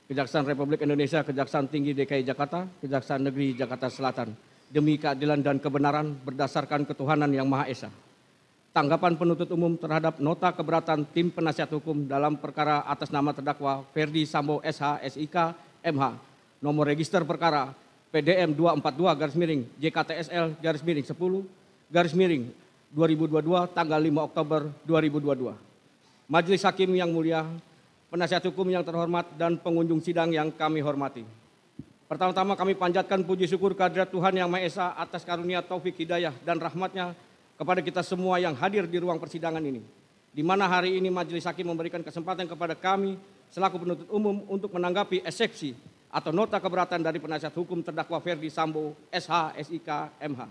Kejaksaan Republik Indonesia, Kejaksaan Tinggi DKI Jakarta, Kejaksaan Negeri Jakarta Selatan, demi keadilan dan kebenaran berdasarkan ketuhanan yang Maha Esa. Tanggapan penuntut umum terhadap nota keberatan tim penasihat hukum dalam perkara atas nama terdakwa Ferdi Sambo SH SIK MH, nomor register perkara PDM 242-10-10-2022 tanggal 5 Oktober 2022. Majelis Hakim yang mulia, penasihat hukum yang terhormat dan pengunjung sidang yang kami hormati. Pertama-tama kami panjatkan puji syukur kehadirat Tuhan Yang Maha Esa atas karunia taufik hidayah dan rahmatnya kepada kita semua yang hadir di ruang persidangan ini, di mana hari ini Majelis Hakim memberikan kesempatan kepada kami selaku penuntut umum untuk menanggapi eksepsi atau nota keberatan dari penasihat hukum terdakwa Ferdi Sambo SH SIK MH.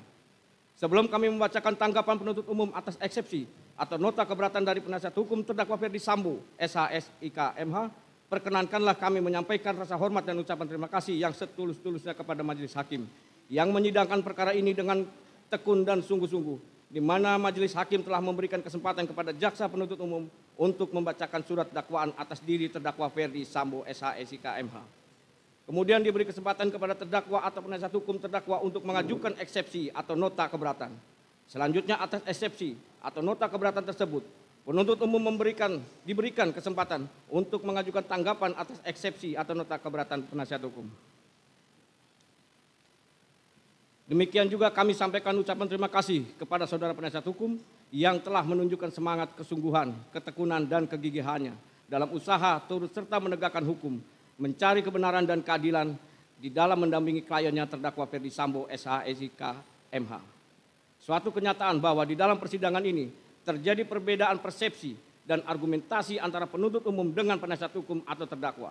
Sebelum kami membacakan tanggapan penuntut umum atas eksepsi atau nota keberatan dari penasihat hukum terdakwa Ferdi Sambo SH SIK MH, perkenankanlah kami menyampaikan rasa hormat dan ucapan terima kasih yang setulus-tulusnya kepada Majelis Hakim yang menyidangkan perkara ini dengan tekun dan sungguh-sungguh, di mana Majelis Hakim telah memberikan kesempatan kepada jaksa penuntut umum untuk membacakan surat dakwaan atas diri terdakwa Ferdi Sambo SH SIK MH. Kemudian diberi kesempatan kepada terdakwa atau penasihat hukum terdakwa untuk mengajukan eksepsi atau nota keberatan. Selanjutnya atas eksepsi atau nota keberatan tersebut, penuntut umum diberikan kesempatan untuk mengajukan tanggapan atas eksepsi atau nota keberatan penasihat hukum. Demikian juga kami sampaikan ucapan terima kasih kepada saudara penasihat hukum yang telah menunjukkan semangat, kesungguhan, ketekunan, dan kegigihannya dalam usaha turut serta menegakkan hukum, mencari kebenaran dan keadilan di dalam mendampingi kliennya terdakwa Ferdi Sambo SH SIK MH. Suatu kenyataan bahwa di dalam persidangan ini terjadi perbedaan persepsi dan argumentasi antara penuntut umum dengan penasihat hukum atau terdakwa.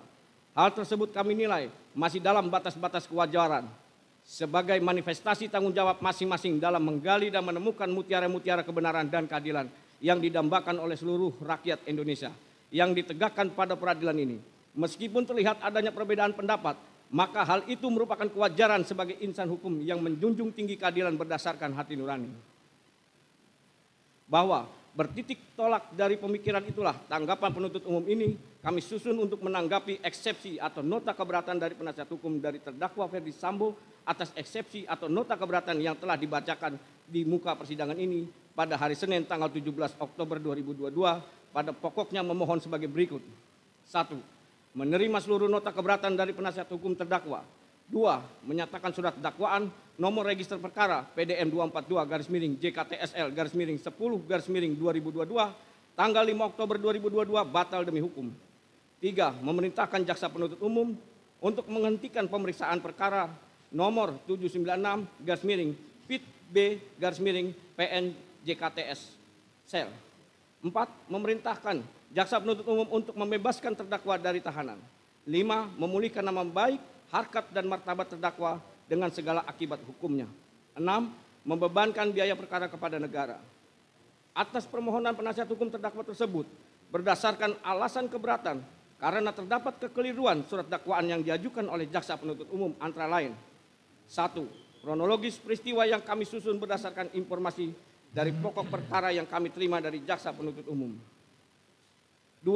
Hal tersebut kami nilai masih dalam batas-batas kewajaran sebagai manifestasi tanggung jawab masing-masing dalam menggali dan menemukan mutiara-mutiara kebenaran dan keadilan yang didambakan oleh seluruh rakyat Indonesia yang ditegakkan pada peradilan ini. Meskipun terlihat adanya perbedaan pendapat, maka hal itu merupakan kewajaran sebagai insan hukum yang menjunjung tinggi keadilan berdasarkan hati nurani. Bahwa bertitik tolak dari pemikiran itulah tanggapan penuntut umum ini kami susun untuk menanggapi eksepsi atau nota keberatan dari penasihat hukum dari terdakwa Ferdi Sambo atas eksepsi atau nota keberatan yang telah dibacakan di muka persidangan ini pada hari Senin tanggal 17 Oktober 2022 pada pokoknya memohon sebagai berikut. 1. Menerima seluruh nota keberatan dari penasihat hukum terdakwa. 2. Menyatakan surat dakwaan nomor register perkara PDM 242-JKTSL-10-2022 tanggal 5 Oktober 2022 batal demi hukum. 3. Memerintahkan jaksa penuntut umum untuk menghentikan pemeriksaan perkara nomor 796-B-PN-JKTS-Sel. 4. Memerintahkan jaksa penuntut umum untuk membebaskan terdakwa dari tahanan. 5. Memulihkan nama baik, harkat dan martabat terdakwa dengan segala akibat hukumnya. 6. Membebankan biaya perkara kepada negara. Atas permohonan penasihat hukum terdakwa tersebut, berdasarkan alasan keberatan karena terdapat kekeliruan surat dakwaan yang diajukan oleh jaksa penuntut umum antara lain. 1. Kronologis peristiwa yang kami susun berdasarkan informasi dari pokok perkara yang kami terima dari jaksa penuntut umum. 2.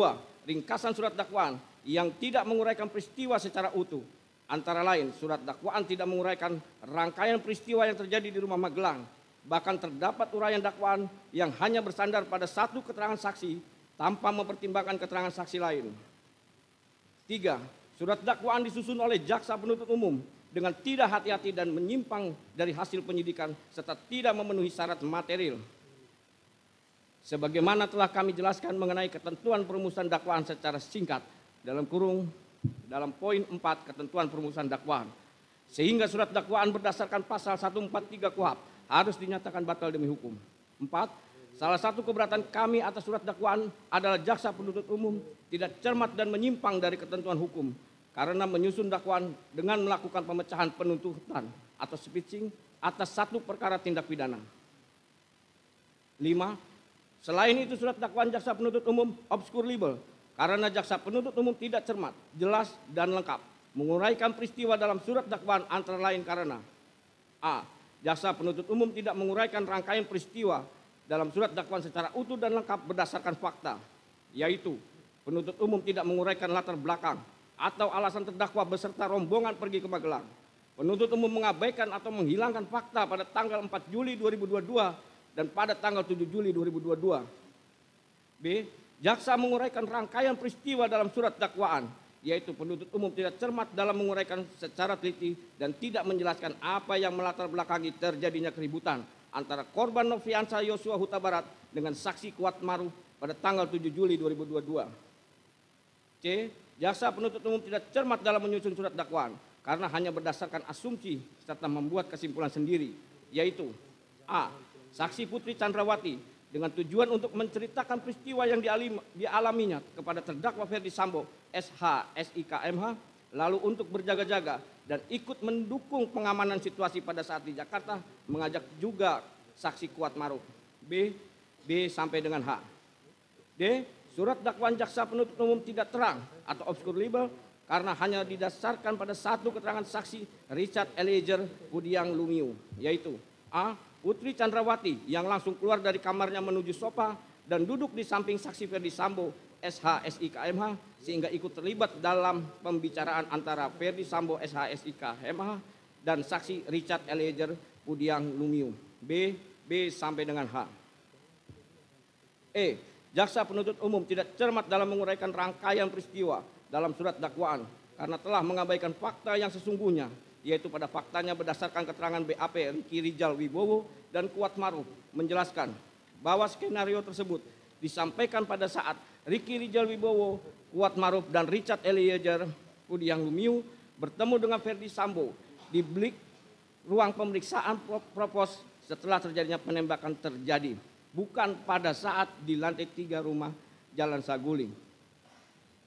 Ringkasan surat dakwaan yang tidak menguraikan peristiwa secara utuh. Antara lain, surat dakwaan tidak menguraikan rangkaian peristiwa yang terjadi di rumah Magelang. Bahkan terdapat uraian dakwaan yang hanya bersandar pada satu keterangan saksi tanpa mempertimbangkan keterangan saksi lain. 3. Surat dakwaan disusun oleh jaksa penuntut umum dengan tidak hati-hati dan menyimpang dari hasil penyidikan serta tidak memenuhi syarat material. Sebagaimana telah kami jelaskan mengenai ketentuan perumusan dakwaan secara singkat dalam poin 4 ketentuan perumusan dakwaan. Sehingga surat dakwaan berdasarkan pasal 143 KUHP harus dinyatakan batal demi hukum. 4. Salah satu keberatan kami atas surat dakwaan adalah jaksa penuntut umum tidak cermat dan menyimpang dari ketentuan hukum karena menyusun dakwaan dengan melakukan pemecahan penuntutan atau spitching atas satu perkara tindak pidana. 5. Selain itu surat dakwaan jaksa penuntut umum obskur libel karena jaksa penuntut umum tidak cermat, jelas, dan lengkap menguraikan peristiwa dalam surat dakwaan antara lain karena A. Jaksa penuntut umum tidak menguraikan rangkaian peristiwa dalam surat dakwaan secara utuh dan lengkap berdasarkan fakta, yaitu penuntut umum tidak menguraikan latar belakang, atau alasan terdakwa beserta rombongan pergi ke Magelang. Penuntut umum mengabaikan atau menghilangkan fakta pada tanggal 4 Juli 2022 dan pada tanggal 7 Juli 2022. B. Jaksa menguraikan rangkaian peristiwa dalam surat dakwaan, yaitu penuntut umum tidak cermat dalam menguraikan secara teliti dan tidak menjelaskan apa yang melatar belakangi terjadinya keributan antara korban Nofriansah Yosua Huta Barat dengan saksi Kuat Maruf pada tanggal 7 Juli 2022. C. Jaksa penuntut umum tidak cermat dalam menyusun surat dakwaan karena hanya berdasarkan asumsi serta membuat kesimpulan sendiri, yaitu A. Saksi Putri Chandrawati dengan tujuan untuk menceritakan peristiwa yang dialaminya kepada terdakwa Ferdi Sambo, SH, SIK, MH, lalu untuk berjaga-jaga dan ikut mendukung pengamanan situasi pada saat di Jakarta, mengajak juga saksi Kuat Maruf. B sampai dengan H. D. Surat dakwaan jaksa penuntut umum tidak terang atau obscure libel karena hanya didasarkan pada satu keterangan saksi Richard Eliezer Budiang Lumiu, yaitu A. Putri Chandrawati yang langsung keluar dari kamarnya menuju sofa dan duduk di samping saksi Ferdi Sambo, SH, SIK, MH, sehingga ikut terlibat dalam pembicaraan antara Ferdi Sambo, SH, SIK, MH, dan saksi Richard Eliezer Budiang Lumiu. B sampai dengan H. E. Jaksa penuntut umum tidak cermat dalam menguraikan rangkaian peristiwa dalam surat dakwaan karena telah mengabaikan fakta yang sesungguhnya, yaitu pada faktanya berdasarkan keterangan BAP Ricky Rijal Wibowo dan Kuat Maruf menjelaskan bahwa skenario tersebut disampaikan pada saat Ricky Rijal Wibowo, Kuat Maruf, dan Richard Eliezer Budiang Lumiu bertemu dengan Ferdi Sambo di bilik ruang pemeriksaan propos setelah terjadinya penembakan terjadi, bukan pada saat di lantai 3 rumah Jalan Saguling.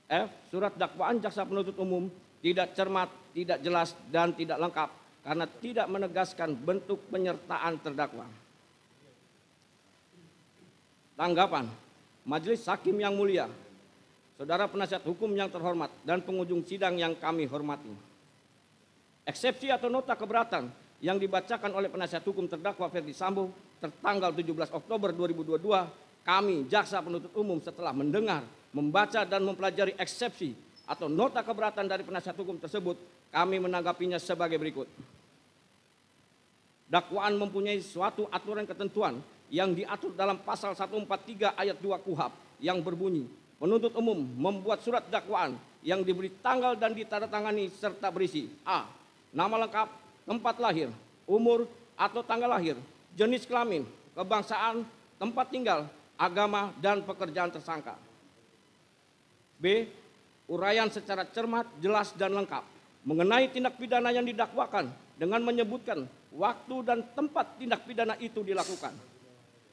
F. Surat dakwaan jaksa penuntut umum tidak cermat, tidak jelas, dan tidak lengkap karena tidak menegaskan bentuk penyertaan terdakwa. Tanggapan Majelis Hakim yang mulia, saudara penasihat hukum yang terhormat, dan pengunjung sidang yang kami hormati. Eksepsi atau nota keberatan yang dibacakan oleh penasihat hukum terdakwa Ferdi Sambo tertanggal 17 Oktober 2022, kami jaksa penuntut umum setelah mendengar, membaca, dan mempelajari eksepsi atau nota keberatan dari penasihat hukum tersebut, kami menanggapinya sebagai berikut. Dakwaan mempunyai suatu aturan ketentuan yang diatur dalam pasal 143 ayat 2 KUHP yang berbunyi, penuntut umum membuat surat dakwaan yang diberi tanggal dan ditandatangani serta berisi A. Nama lengkap, tempat lahir, umur atau tanggal lahir, jenis kelamin, kebangsaan, tempat tinggal, agama, dan pekerjaan tersangka. B. Uraian secara cermat, jelas, dan lengkap mengenai tindak pidana yang didakwakan dengan menyebutkan waktu dan tempat tindak pidana itu dilakukan.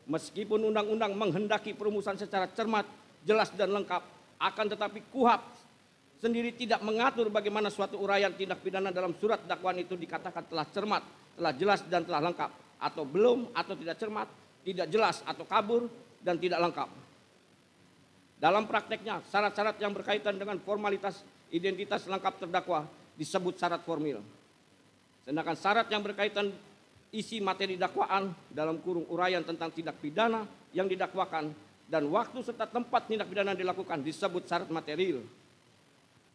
Meskipun undang-undang menghendaki perumusan secara cermat, jelas, dan lengkap, akan tetapi KUHP sendiri tidak mengatur bagaimana suatu uraian tindak pidana dalam surat dakwaan itu dikatakan telah cermat, telah jelas, dan telah lengkap, atau belum, atau tidak cermat, tidak jelas, atau kabur, dan tidak lengkap. Dalam prakteknya, syarat-syarat yang berkaitan dengan formalitas identitas lengkap terdakwa disebut syarat formil. Sedangkan syarat yang berkaitan isi materi dakwaan dalam kurung uraian tentang tindak pidana yang didakwakan dan waktu serta tempat tindak pidana dilakukan disebut syarat material.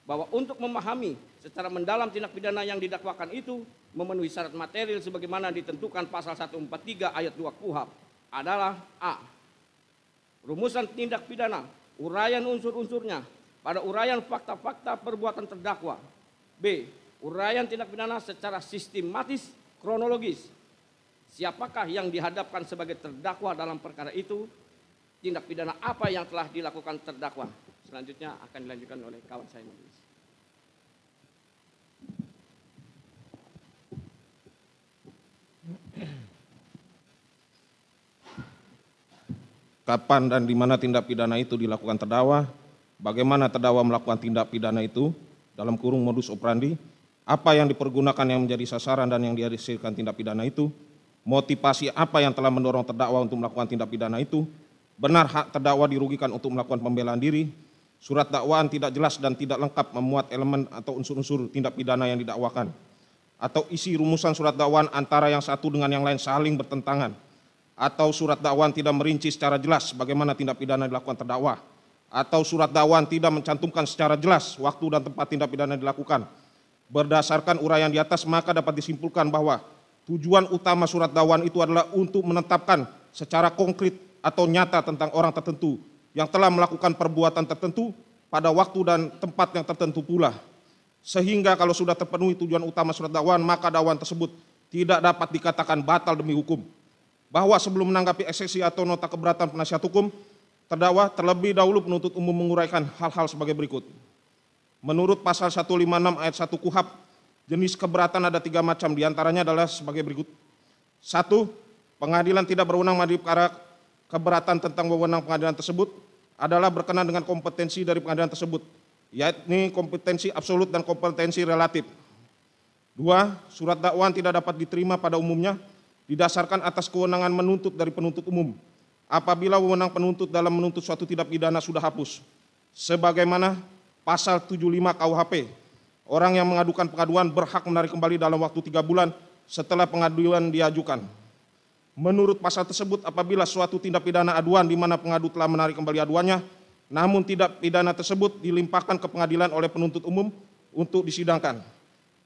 Bahwa untuk memahami secara mendalam tindak pidana yang didakwakan itu memenuhi syarat material sebagaimana ditentukan pasal 143 ayat 2 KUHP adalah A. Rumusan tindak pidana, uraian unsur-unsurnya pada uraian fakta-fakta perbuatan terdakwa. B. Uraian tindak pidana secara sistematis, kronologis. Siapakah yang dihadapkan sebagai terdakwa dalam perkara itu? Tindak pidana apa yang telah dilakukan terdakwa? Selanjutnya akan dilanjutkan oleh kawan saya majelis. Kapan dan di mana tindak pidana itu dilakukan terdakwa, bagaimana terdakwa melakukan tindak pidana itu, dalam kurung modus operandi, apa yang dipergunakan yang menjadi sasaran dan yang dihasilkan tindak pidana itu, motivasi apa yang telah mendorong terdakwa untuk melakukan tindak pidana itu, benar hak terdakwa dirugikan untuk melakukan pembelaan diri, surat dakwaan tidak jelas dan tidak lengkap memuat elemen atau unsur-unsur tindak pidana yang didakwakan, atau isi rumusan surat dakwaan antara yang satu dengan yang lain saling bertentangan, atau surat dakwaan tidak merinci secara jelas bagaimana tindak pidana dilakukan terdakwa, atau surat dakwaan tidak mencantumkan secara jelas waktu dan tempat tindak pidana dilakukan. Berdasarkan uraian di atas, maka dapat disimpulkan bahwa tujuan utama surat dakwaan itu adalah untuk menetapkan secara konkret atau nyata tentang orang tertentu yang telah melakukan perbuatan tertentu pada waktu dan tempat yang tertentu pula. Sehingga kalau sudah terpenuhi tujuan utama surat dakwaan, maka dakwaan tersebut tidak dapat dikatakan batal demi hukum. Bahwa sebelum menanggapi eksepsi atau nota keberatan penasihat hukum, terdakwa terlebih dahulu penuntut umum menguraikan hal-hal sebagai berikut. Menurut pasal 156 ayat 1 KUHP, jenis keberatan ada 3 macam, diantaranya adalah sebagai berikut. 1. Pengadilan tidak berwenang mengadili perkara keberatan tentang wewenang pengadilan tersebut adalah berkenaan dengan kompetensi dari pengadilan tersebut, yakni kompetensi absolut dan kompetensi relatif. 2. Surat dakwaan tidak dapat diterima pada umumnya didasarkan atas kewenangan menuntut dari penuntut umum apabila wewenang penuntut dalam menuntut suatu tindak pidana sudah hapus. Sebagaimana pasal 75 KUHP, orang yang mengadukan pengaduan berhak menarik kembali dalam waktu 3 bulan setelah pengaduan diajukan. Menurut pasal tersebut, apabila suatu tindak pidana aduan di mana pengadu telah menarik kembali aduannya, namun tindak pidana tersebut dilimpahkan ke pengadilan oleh penuntut umum untuk disidangkan.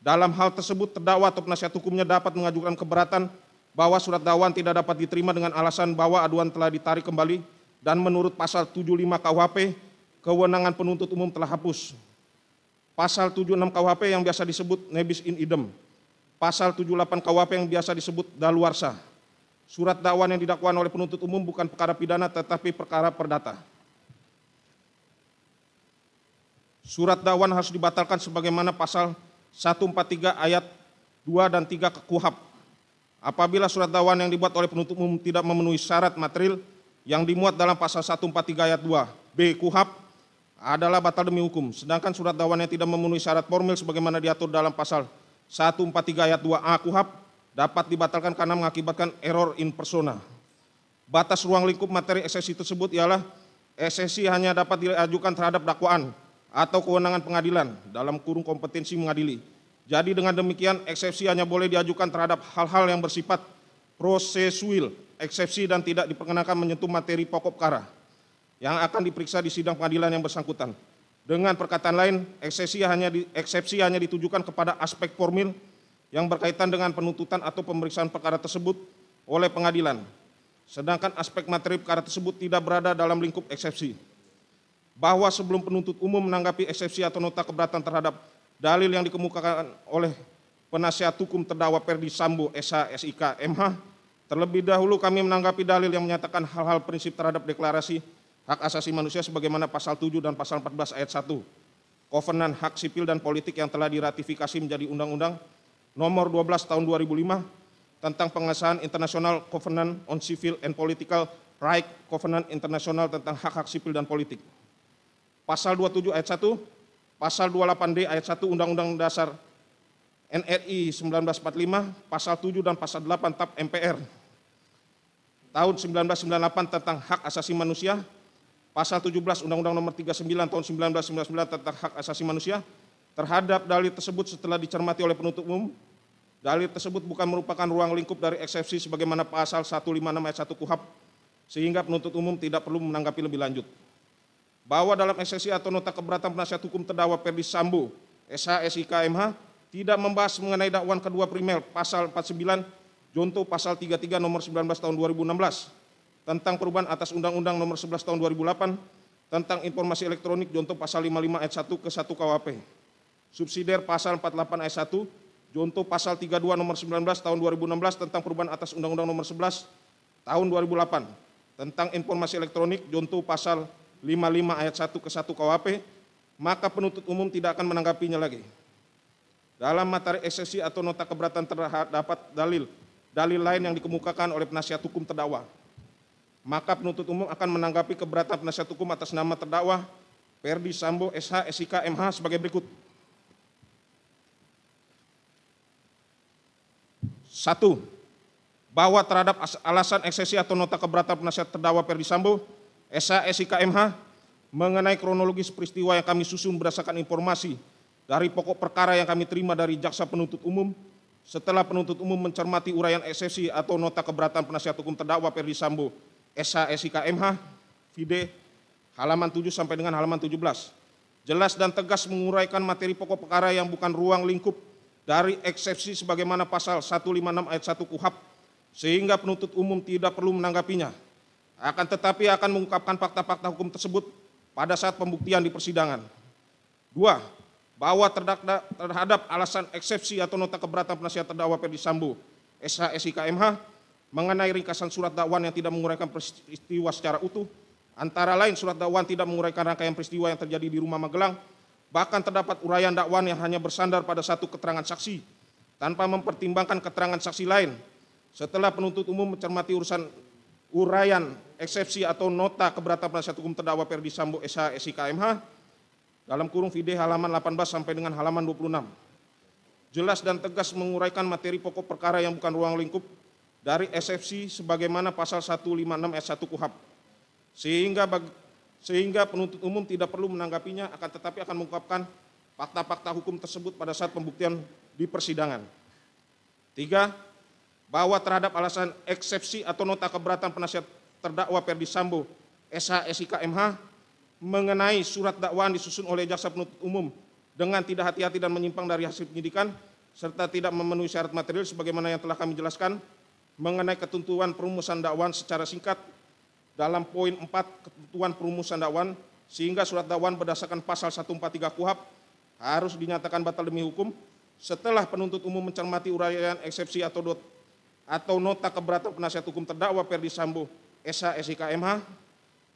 Dalam hal tersebut, terdakwa atau penasihat hukumnya dapat mengajukan keberatan bahwa surat dakwaan tidak dapat diterima dengan alasan bahwa aduan telah ditarik kembali dan menurut pasal 75 KUHP, kewenangan penuntut umum telah hapus. Pasal 76 KUHP yang biasa disebut nebis in idem. Pasal 78 KUHP yang biasa disebut daluarsa. Surat dakwaan yang didakwakan oleh penuntut umum bukan perkara pidana tetapi perkara perdata. Surat dakwaan harus dibatalkan sebagaimana pasal 143 ayat 2 dan 3 KUHP. Apabila surat dakwaan yang dibuat oleh penuntut umum tidak memenuhi syarat material yang dimuat dalam pasal 143 ayat 2b KUHP adalah batal demi hukum. Sedangkan surat dakwaan yang tidak memenuhi syarat formil sebagaimana diatur dalam pasal 143 ayat 2a KUHP dapat dibatalkan karena mengakibatkan error in persona. Batas ruang lingkup materi eksepsi tersebut ialah eksepsi hanya dapat diajukan terhadap dakwaan atau kewenangan pengadilan dalam kurung kompetensi mengadili. Jadi dengan demikian eksepsi hanya boleh diajukan terhadap hal-hal yang bersifat prosesual, eksepsi dan tidak diperkenakan menyentuh materi pokok perkara yang akan diperiksa di sidang pengadilan yang bersangkutan. Dengan perkataan lain, eksepsi hanya ditujukan kepada aspek formil yang berkaitan dengan penuntutan atau pemeriksaan perkara tersebut oleh pengadilan. Sedangkan aspek materi perkara tersebut tidak berada dalam lingkup eksepsi. Bahwa sebelum penuntut umum menanggapi eksepsi atau nota keberatan terhadap dalil yang dikemukakan oleh penasihat hukum terdakwa Ferdi Sambo SH SIK MH, terlebih dahulu kami menanggapi dalil yang menyatakan hal-hal prinsip terhadap deklarasi hak asasi manusia sebagaimana pasal 7 dan pasal 14 ayat 1 Kovenan Hak Sipil dan Politik yang telah diratifikasi menjadi Undang-Undang Nomor 12 Tahun 2005 tentang pengesahan International Covenant on Civil and Political Rights, Covenant Internasional tentang hak-hak sipil dan politik. Pasal 27 ayat 1, pasal 28D ayat 1 Undang-Undang Dasar NRI 1945, pasal 7 dan pasal 8 TAP MPR tahun 1998 tentang hak asasi manusia, pasal 17 Undang-Undang Nomor 39 tahun 1999 tentang hak asasi manusia. Terhadap dalil tersebut setelah dicermati oleh penuntut umum, dalil tersebut bukan merupakan ruang lingkup dari eksepsi sebagaimana pasal 156 ayat 1 KUHP, sehingga penuntut umum tidak perlu menanggapi lebih lanjut. Bahwa dalam eksepsi atau nota keberatan penasihat hukum terdakwa Ferdi Sambo SH SIK MH tidak membahas mengenai dakwaan kedua primer pasal 49 Jonto pasal 33 nomor 19 tahun 2016 tentang perubahan atas Undang-Undang Nomor 11 tahun 2008 tentang informasi elektronik Jonto pasal 55 ayat 1 ke 1 KUHP. Subsidiar pasal 48 ayat 1 Jonto pasal 32 nomor 19 tahun 2016 tentang perubahan atas Undang-Undang Nomor 11 tahun 2008 tentang informasi elektronik Jonto pasal 55 ayat 1 ke 1 KUHP, maka penuntut umum tidak akan menanggapinya lagi. Dalam materi eksepsi atau nota keberatan terdapat dalil lain yang dikemukakan oleh penasihat hukum terdakwa, maka penuntut umum akan menanggapi keberatan penasihat hukum atas nama terdakwa Ferdi Sambo SH SIK MH sebagai berikut. 1. Bahwa terhadap alasan eksepsi atau nota keberatan penasihat terdakwa Ferdi Sambo SH SIK MH mengenai kronologis peristiwa yang kami susun berdasarkan informasi dari pokok perkara yang kami terima dari jaksa penuntut umum setelah penuntut umum mencermati uraian eksepsi atau nota keberatan penasihat hukum terdakwa Ferdi Sambo SH SIK MH vide halaman 7 sampai dengan halaman 17. Jelas dan tegas menguraikan materi pokok perkara yang bukan ruang lingkup dari eksepsi sebagaimana pasal 156 ayat 1 KUHP, sehingga penuntut umum tidak perlu menanggapinya. Akan tetapi akan mengungkapkan fakta-fakta hukum tersebut pada saat pembuktian di persidangan. 2. Bahwa terhadap alasan eksepsi atau nota keberatan penasihat terdakwa Ferdi Sambo SH SIK MH mengenai ringkasan surat dakwaan yang tidak menguraikan peristiwa secara utuh, antara lain surat dakwaan tidak menguraikan rangkaian peristiwa yang terjadi di rumah Magelang, bahkan terdapat uraian dakwaan yang hanya bersandar pada satu keterangan saksi tanpa mempertimbangkan keterangan saksi lain. Setelah penuntut umum mencermati uraian eksepsi atau nota keberatan penasihat hukum terdakwa Ferdi Sambo SH SIK MH dalam kurung VD halaman 18 sampai dengan halaman 26. Jelas dan tegas menguraikan materi pokok perkara yang bukan ruang lingkup dari eksepsi sebagaimana pasal 156 ayat 1 KUHP. Sehingga penuntut umum tidak perlu menanggapinya, akan tetapi akan mengungkapkan fakta-fakta hukum tersebut pada saat pembuktian di persidangan. 3. Bahwa terhadap alasan eksepsi atau nota keberatan penasihat terdakwa Ferdi Sambo SH SIK MH mengenai surat dakwaan disusun oleh jaksa penuntut umum dengan tidak hati-hati dan menyimpang dari hasil penyidikan serta tidak memenuhi syarat material sebagaimana yang telah kami jelaskan mengenai ketentuan perumusan dakwaan secara singkat dalam poin 4 ketentuan perumusan dakwaan, sehingga surat dakwaan berdasarkan pasal 143 KUHP harus dinyatakan batal demi hukum setelah penuntut umum mencermati uraian eksepsi atau nota keberatan penasihat hukum terdakwa Ferdi Sambo SH SIK MH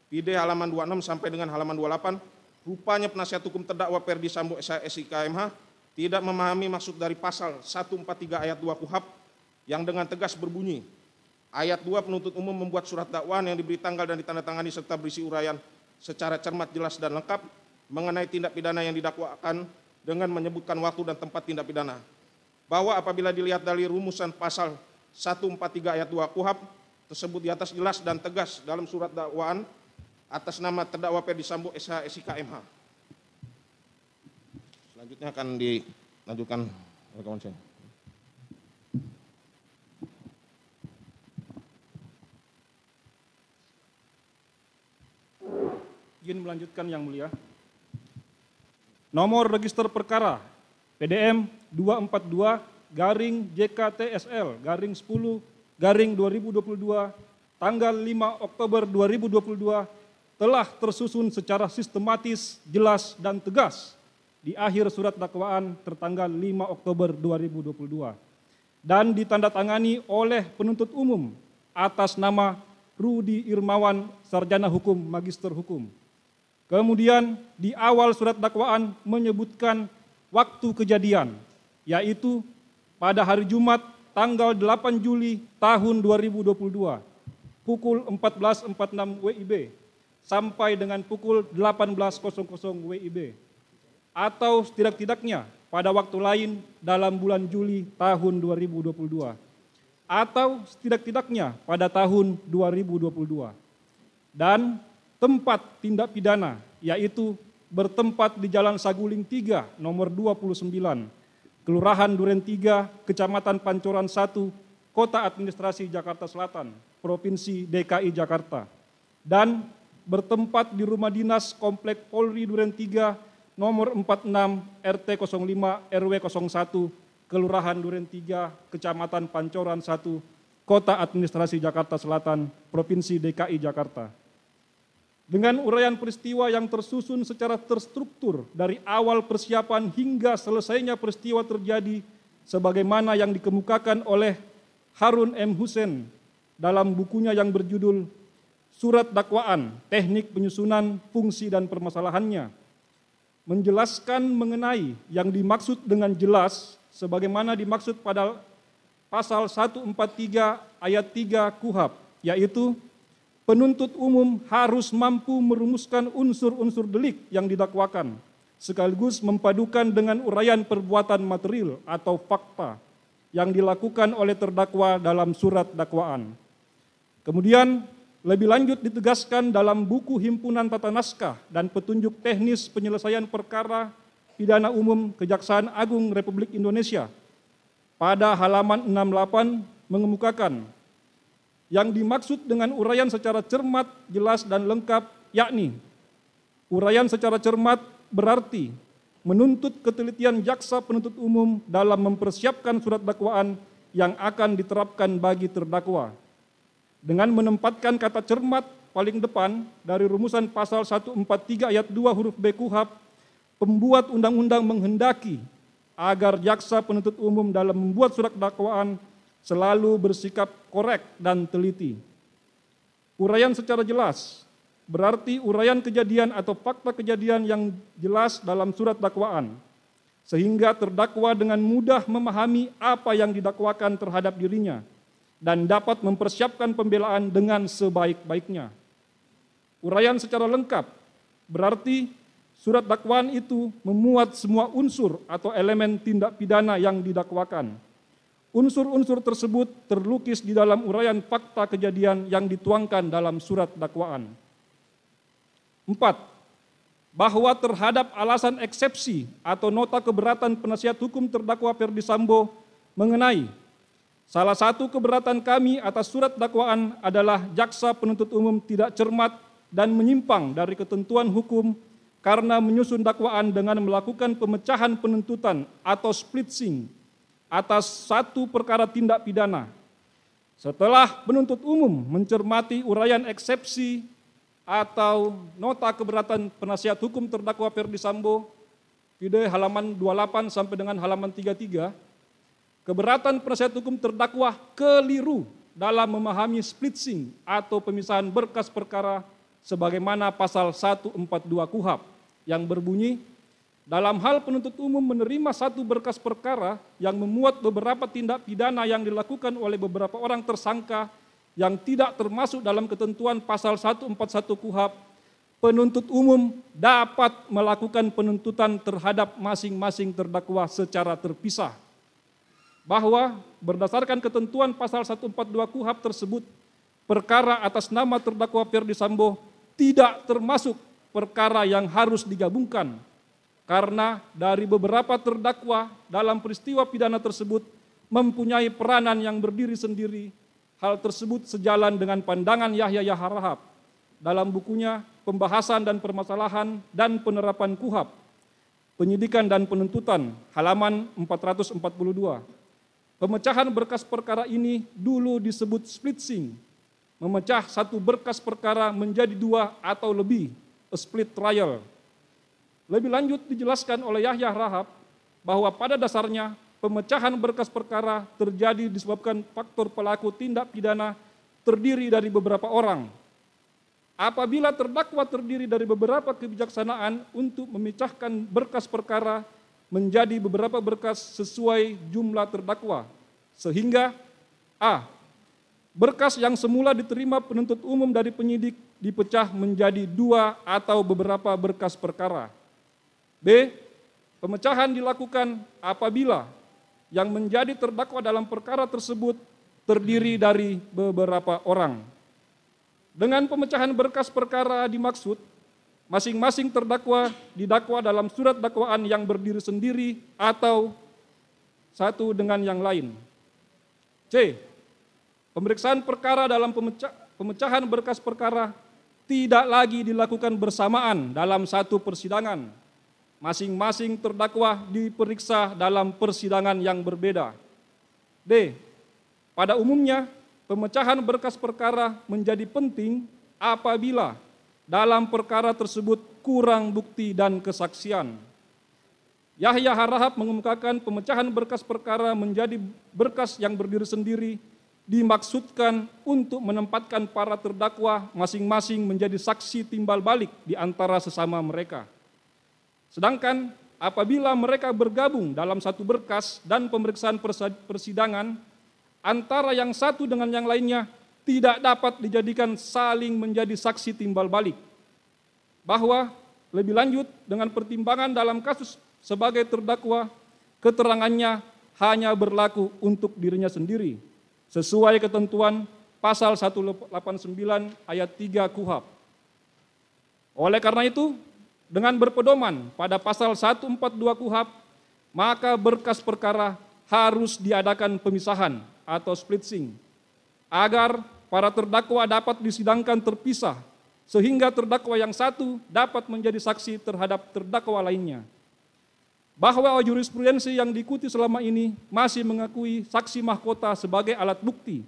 PD halaman 26 sampai dengan halaman 28. Rupanya penasihat hukum terdakwa Ferdi Sambo SH SIK MH tidak memahami maksud dari pasal 143 ayat 2 KUHP yang dengan tegas berbunyi, ayat 2 penuntut umum membuat surat dakwaan yang diberi tanggal dan ditandatangani serta berisi uraian secara cermat, jelas dan lengkap mengenai tindak pidana yang didakwakan dengan menyebutkan waktu dan tempat tindak pidana. Bahwa apabila dilihat dari rumusan pasal 143 ayat 2 KUHP tersebut di atas jelas dan tegas dalam surat dakwaan atas nama terdakwa Ferdi Sambo SH SIK MH. Selanjutnya akan dilanjutkan rekaman saya. Izin melanjutkan yang mulia. Nomor register perkara PDM 242-JKTSL-10-2022 tanggal 5 Oktober 2022 telah tersusun secara sistematis, jelas dan tegas di akhir surat dakwaan tertanggal 5 Oktober 2022 dan ditandatangani oleh penuntut umum atas nama Rudi Irmawan, Sarjana Hukum, Magister Hukum. Kemudian di awal surat dakwaan menyebutkan waktu kejadian, yaitu pada hari Jumat tanggal 8 Juli tahun 2022, pukul 14.46 WIB sampai dengan pukul 18.00 WIB, atau setidak-tidaknya pada waktu lain dalam bulan Juli tahun 2022, atau setidak-tidaknya pada tahun 2022. Dan tempat tindak pidana, yaitu bertempat di Jalan Saguling 3, nomor 29, Kelurahan Duren 3, Kecamatan Pancoran 1, Kota Administrasi Jakarta Selatan, Provinsi DKI Jakarta. Dan bertempat di Rumah Dinas Komplek Polri Duren 3, nomor 46, RT 05, RW 01, Kelurahan Duren 3, Kecamatan Pancoran 1, Kota Administrasi Jakarta Selatan, Provinsi DKI Jakarta. Dengan uraian peristiwa yang tersusun secara terstruktur dari awal persiapan hingga selesainya peristiwa terjadi sebagaimana yang dikemukakan oleh Harun M. Hussein dalam bukunya yang berjudul Surat Dakwaan, Teknik Penyusunan, Fungsi dan Permasalahannya, menjelaskan mengenai yang dimaksud dengan jelas sebagaimana dimaksud pada pasal 143 ayat 3 KUHP, yaitu penuntut umum harus mampu merumuskan unsur-unsur delik yang didakwakan, sekaligus mempadukan dengan uraian perbuatan material atau fakta yang dilakukan oleh terdakwa dalam surat dakwaan. Kemudian lebih lanjut ditegaskan dalam buku himpunan tata naskah dan petunjuk teknis penyelesaian perkara pidana umum Kejaksaan Agung Republik Indonesia pada halaman 68 mengemukakan yang dimaksud dengan uraian secara cermat, jelas dan lengkap, yakni Uraian secara cermat berarti menuntut ketelitian jaksa penuntut umum dalam mempersiapkan surat dakwaan yang akan diterapkan bagi terdakwa. Dengan menempatkan kata cermat paling depan dari rumusan pasal 143 ayat 2 huruf B KUHP, pembuat undang-undang menghendaki agar jaksa penuntut umum dalam membuat surat dakwaan selalu bersikap korek dan teliti. Uraian secara jelas berarti uraian kejadian atau fakta kejadian yang jelas dalam surat dakwaan, sehingga terdakwa dengan mudah memahami apa yang didakwakan terhadap dirinya dan dapat mempersiapkan pembelaan dengan sebaik-baiknya. Uraian secara lengkap berarti surat dakwaan itu memuat semua unsur atau elemen tindak pidana yang didakwakan. Unsur-unsur tersebut terlukis di dalam uraian fakta kejadian yang dituangkan dalam surat dakwaan. 4. Bahwa terhadap alasan eksepsi atau nota keberatan penasihat hukum terdakwa Ferdy Sambo mengenai salah satu keberatan kami atas surat dakwaan adalah jaksa penuntut umum tidak cermat dan menyimpang dari ketentuan hukum karena menyusun dakwaan dengan melakukan pemecahan penuntutan atau splitsing atas satu perkara tindak pidana. Setelah penuntut umum mencermati uraian eksepsi atau nota keberatan penasihat hukum terdakwa Ferdy Sambo, video halaman 28 sampai dengan halaman 33, keberatan penasihat hukum terdakwa keliru dalam memahami splitsing atau pemisahan berkas perkara sebagaimana pasal 142 KUHP yang berbunyi, dalam hal penuntut umum menerima satu berkas perkara yang memuat beberapa tindak pidana yang dilakukan oleh beberapa orang tersangka yang tidak termasuk dalam ketentuan pasal 141 KUHP, penuntut umum dapat melakukan penuntutan terhadap masing-masing terdakwa secara terpisah. Bahwa berdasarkan ketentuan pasal 142 KUHP tersebut, perkara atas nama terdakwa Ferdy Sambo tidak termasuk perkara yang harus digabungkan, karena dari beberapa terdakwa dalam peristiwa pidana tersebut mempunyai peranan yang berdiri sendiri. Hal tersebut sejalan dengan pandangan Yahya Harahap dalam bukunya Pembahasan dan Permasalahan dan Penerapan KUHP, Penyidikan dan Penuntutan, halaman 442. Pemecahan berkas perkara ini dulu disebut splitsing, memecah satu berkas perkara menjadi dua atau lebih, a split trial. Lebih lanjut dijelaskan oleh Yahya Harahap bahwa pada dasarnya pemecahan berkas perkara terjadi disebabkan faktor pelaku tindak pidana terdiri dari beberapa orang. Apabila terdakwa terdiri dari beberapa kebijaksanaan untuk memecahkan berkas perkara menjadi beberapa berkas sesuai jumlah terdakwa, sehingga a. Berkas yang semula diterima penuntut umum dari penyidik dipecah menjadi dua atau beberapa berkas perkara. B. Pemecahan dilakukan apabila yang menjadi terdakwa dalam perkara tersebut terdiri dari beberapa orang. Dengan pemecahan berkas perkara dimaksud, masing-masing terdakwa didakwa dalam surat dakwaan yang berdiri sendiri atau satu dengan yang lain. C. Pemeriksaan perkara dalam pemecahan berkas perkara tidak lagi dilakukan bersamaan dalam satu persidangan. Masing-masing terdakwa diperiksa dalam persidangan yang berbeda. D. Pada umumnya, pemecahan berkas perkara menjadi penting apabila dalam perkara tersebut kurang bukti dan kesaksian. Yahya Harahap mengemukakan pemecahan berkas perkara menjadi berkas yang berdiri sendiri dimaksudkan untuk menempatkan para terdakwa masing-masing menjadi saksi timbal balik di antara sesama mereka. Sedangkan apabila mereka bergabung dalam satu berkas dan pemeriksaan persidangan, antara yang satu dengan yang lainnya tidak dapat dijadikan saling menjadi saksi timbal balik. Bahwa lebih lanjut dengan pertimbangan dalam kasus sebagai terdakwa, keterangannya hanya berlaku untuk dirinya sendiri, sesuai ketentuan pasal 189 ayat 3 KUHP. Oleh karena itu, dengan berpedoman pada pasal 142 KUHP, maka berkas perkara harus diadakan pemisahan atau splitsing, agar para terdakwa dapat disidangkan terpisah sehingga terdakwa yang satu dapat menjadi saksi terhadap terdakwa lainnya. Bahwa jurisprudensi yang diikuti selama ini masih mengakui saksi mahkota sebagai alat bukti,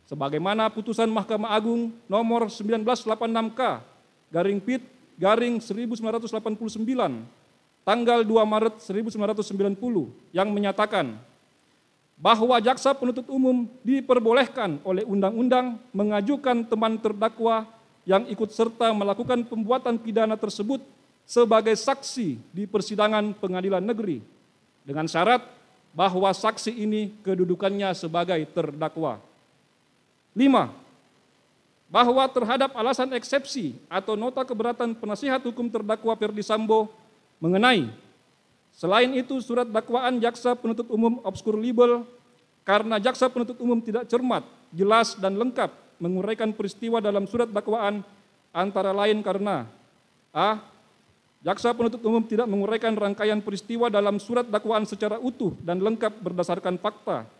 sebagaimana putusan Mahkamah Agung nomor 1986/PIT/1989 tanggal 2 Maret 1990 yang menyatakan bahwa jaksa penuntut umum diperbolehkan oleh undang-undang mengajukan teman terdakwa yang ikut serta melakukan pembuatan pidana tersebut sebagai saksi di persidangan pengadilan negeri dengan syarat bahwa saksi ini kedudukannya sebagai terdakwa. 5. Bahwa terhadap alasan eksepsi atau nota keberatan penasihat hukum terdakwa Ferdi Sambo mengenai selain itu surat dakwaan jaksa penuntut umum obskur libel karena jaksa penuntut umum tidak cermat, jelas dan lengkap menguraikan peristiwa dalam surat dakwaan antara lain karena a. Jaksa penuntut umum tidak menguraikan rangkaian peristiwa dalam surat dakwaan secara utuh dan lengkap berdasarkan fakta,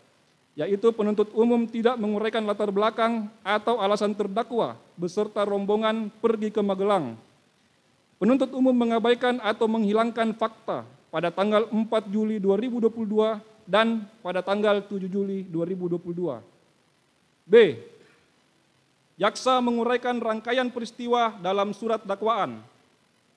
yaitu penuntut umum tidak menguraikan latar belakang atau alasan terdakwa beserta rombongan pergi ke Magelang. Penuntut umum mengabaikan atau menghilangkan fakta pada tanggal 4 Juli 2022 dan pada tanggal 7 Juli 2022. B. Jaksa menguraikan rangkaian peristiwa dalam surat dakwaan,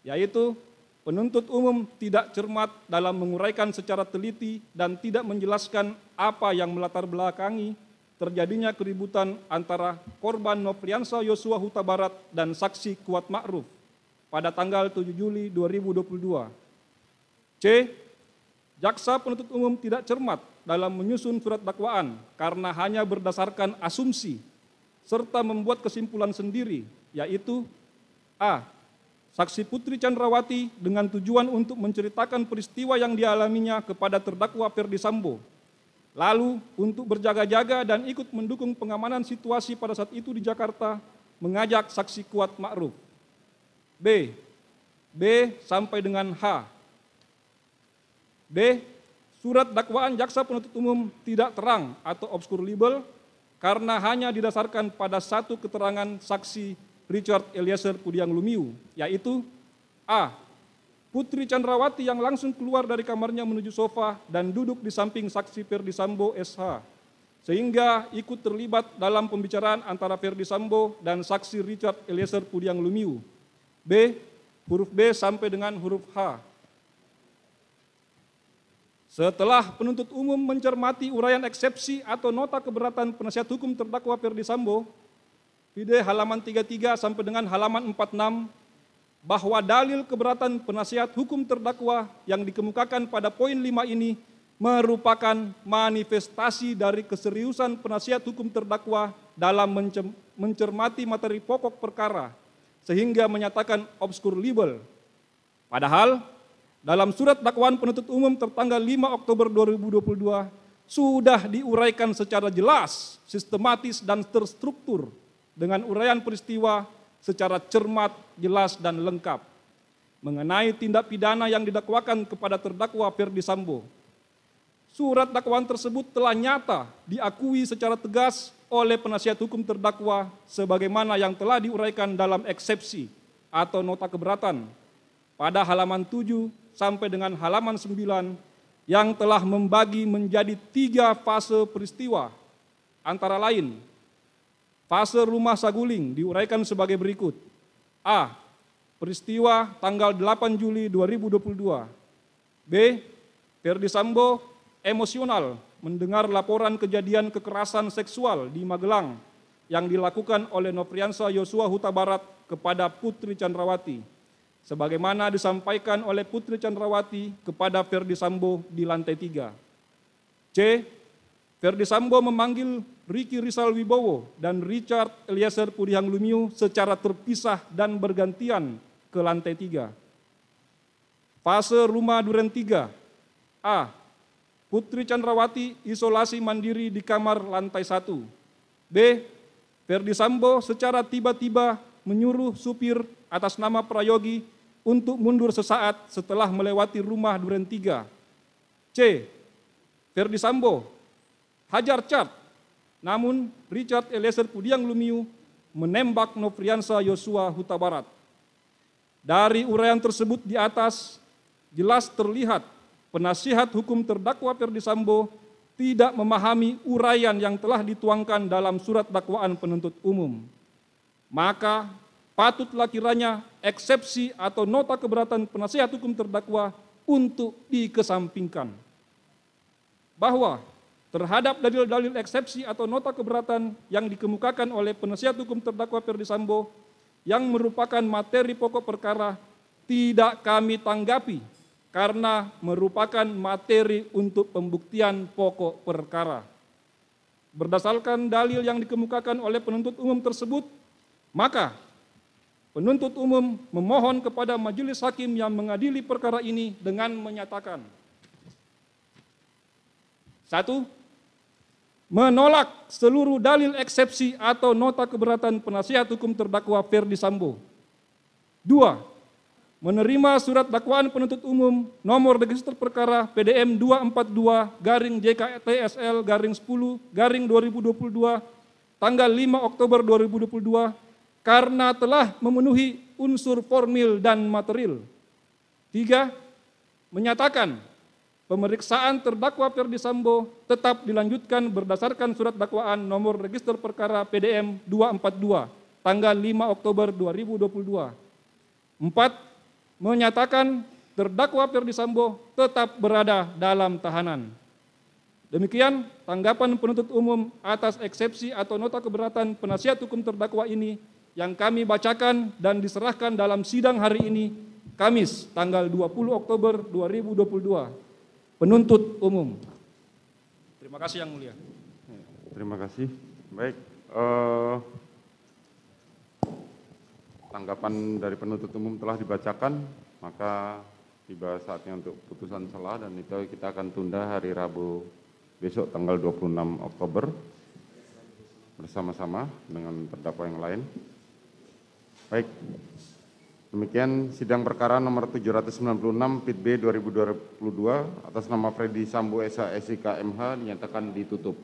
yaitu penuntut umum tidak cermat dalam menguraikan secara teliti dan tidak menjelaskan apa yang melatar belakangi terjadinya keributan antara korban Nofriansah Yosua Huta Barat dan saksi Kuat Ma'ruf pada tanggal 7 Juli 2022. C. Jaksa penuntut umum tidak cermat dalam menyusun surat dakwaan karena hanya berdasarkan asumsi serta membuat kesimpulan sendiri, yaitu a. Saksi Putri Chandrawati dengan tujuan untuk menceritakan peristiwa yang dialaminya kepada terdakwa Ferdi Sambo. Lalu untuk berjaga-jaga dan ikut mendukung pengamanan situasi pada saat itu di Jakarta, mengajak saksi Kuat Ma'ruf. B. B sampai dengan H. B. Surat dakwaan jaksa penuntut umum tidak terang atau obskur libel karena hanya didasarkan pada satu keterangan saksi Richard Eliezer Pudiang Lumiu, yaitu a. Putri Chandrawati yang langsung keluar dari kamarnya menuju sofa dan duduk di samping saksi Ferdi Sambo SH, sehingga ikut terlibat dalam pembicaraan antara Ferdi Sambo dan saksi Richard Eliezer Pudiang Lumiu. B. Huruf B sampai dengan huruf H. Setelah penuntut umum mencermati uraian eksepsi atau nota keberatan penasihat hukum terdakwa Ferdi Sambo, PD halaman 33 sampai dengan halaman 46, bahwa dalil keberatan penasihat hukum terdakwa yang dikemukakan pada poin 5 ini merupakan manifestasi dari keseriusan penasihat hukum terdakwa dalam mencermati materi pokok perkara, sehingga menyatakan obskur libel. Padahal, dalam surat dakwaan penuntut umum tertanggal 5 Oktober 2022 sudah diuraikan secara jelas, sistematis, dan terstruktur dengan uraian peristiwa secara cermat, jelas, dan lengkap mengenai tindak pidana yang didakwakan kepada terdakwa Ferdi Sambo. Surat dakwaan tersebut telah nyata diakui secara tegas oleh penasihat hukum terdakwa sebagaimana yang telah diuraikan dalam eksepsi atau nota keberatan pada halaman 7 sampai dengan halaman 9 yang telah membagi menjadi 3 fase peristiwa, antara lain fase rumah saguling diuraikan sebagai berikut. A. Peristiwa tanggal 8 Juli 2022. B. Ferdi Sambo emosional mendengar laporan kejadian kekerasan seksual di Magelang yang dilakukan oleh Nofriansah Yosua Huta Barat kepada Putri Chandrawati, sebagaimana disampaikan oleh Putri Chandrawati kepada Ferdi Sambo di lantai 3. C. Ferdi Sambo memanggil Ricky Rizal Wibowo dan Richard Eliezer Pudiang Lumiu secara terpisah dan bergantian ke lantai 3. Fase rumah duren 3. A. Putri Chandrawati isolasi mandiri di kamar lantai 1. B. Ferdi Sambo secara tiba-tiba menyuruh supir atas nama Prayogi untuk mundur sesaat setelah melewati rumah duren 3. C. Ferdi Sambo hajar cat, namun Richard Eliezer Pudiang Lumiu menembak Nofriansa Yosua Huta Barat. Dari uraian tersebut di atas, jelas terlihat penasihat hukum terdakwa Ferdy Sambo tidak memahami uraian yang telah dituangkan dalam surat dakwaan penuntut umum. Maka patutlah kiranya eksepsi atau nota keberatan penasihat hukum terdakwa untuk dikesampingkan. Bahwa terhadap dalil-dalil eksepsi atau nota keberatan yang dikemukakan oleh penasihat hukum terdakwa Ferdy Sambo yang merupakan materi pokok perkara tidak kami tanggapi karena merupakan materi untuk pembuktian pokok perkara. Berdasarkan dalil yang dikemukakan oleh penuntut umum tersebut, maka penuntut umum memohon kepada majelis hakim yang mengadili perkara ini dengan menyatakan: 1. Menolak seluruh dalil eksepsi atau nota keberatan penasihat hukum terdakwa Ferdy Sambo. 2. Menerima surat dakwaan penuntut umum nomor register perkara PDM 242-JKTSL-10-2022 tanggal 5 Oktober 2022 karena telah memenuhi unsur formil dan material. 3. Menyatakan pemeriksaan terdakwa Ferdy Sambo tetap dilanjutkan berdasarkan surat dakwaan nomor register perkara PDM 242 tanggal 5 Oktober 2022. 4. Menyatakan terdakwa Ferdy Sambo tetap berada dalam tahanan. Demikian tanggapan penuntut umum atas eksepsi atau nota keberatan penasihat hukum terdakwa ini yang kami bacakan dan diserahkan dalam sidang hari ini, Kamis tanggal 20 Oktober 2022. Penuntut umum. Terima kasih Yang Mulia. Terima kasih. Baik. Tanggapan dari penuntut umum telah dibacakan, maka tiba saatnya untuk putusan selah dan itu kita akan tunda hari Rabu besok tanggal 26 Oktober bersama-sama dengan terdakwa yang lain. Baik, demikian sidang perkara nomor 796 PIT B 2022 atas nama Ferdy Sambo SH SIK MH dinyatakan ditutup.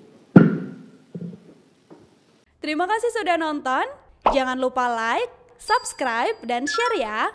Terima kasih sudah nonton, jangan lupa like, subscribe, dan share ya.